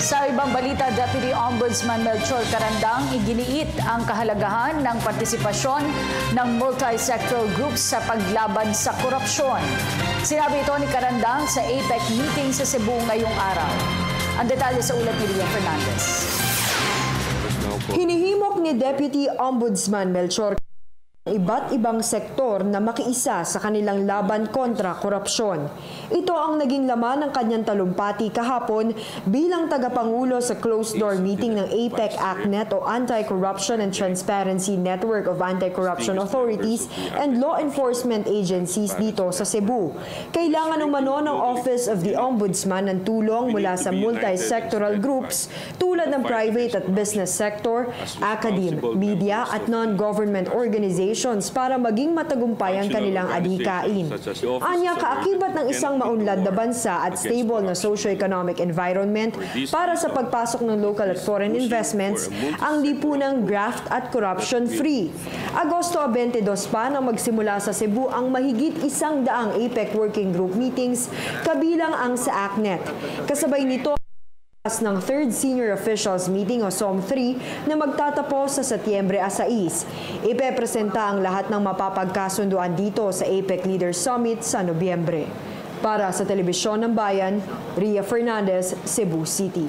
Sa ibang balita, Deputy Ombudsman Melchor Carandang iginiit ang kahalagahan ng partisipasyon ng multi-sectoral groups sa paglaban sa korupsyon. Sinabi ito ni Carandang sa APEC meeting sa Cebu ngayong araw. Ang detalye sa ulat ni Ria Fernandez. Hinihimok ni Deputy Ombudsman Melchor iba't ibang sektor na makiisa sa kanilang laban kontra korupsyon. Ito ang naging laman ng kanyang talumpati kahapon bilang tagapangulo sa closed-door meeting ng APEC ACNET o Anti-Corruption and Transparency Network of Anti-Corruption Authorities and Law Enforcement Agencies dito sa Cebu. Kailangan umano ng Office of the Ombudsman ng tulong mula sa multi-sectoral groups tulad ng private at business sector, academe, media at non-government organizations para maging matagumpay ang kanilang adhikain. Anya, kaakibat ng isang maunlad na bansa at stable na socio-economic environment para sa pagpasok ng local at foreign investments, ang lipunang graft at corruption-free. Agosto 22 pa nang magsimula sa Cebu ang mahigit 100 APEC Working Group meetings, kabilang ang sa ACNET. Kasabay nito ng 3rd Senior Officials Meeting o SOM3 na magtatapos sa Setyembre 6. Ipepresenta ang lahat ng mapapagkasunduan dito sa APEC Leaders Summit sa Nobyembre. Para sa Telebisyon ng Bayan, Ria Fernandez, Cebu City.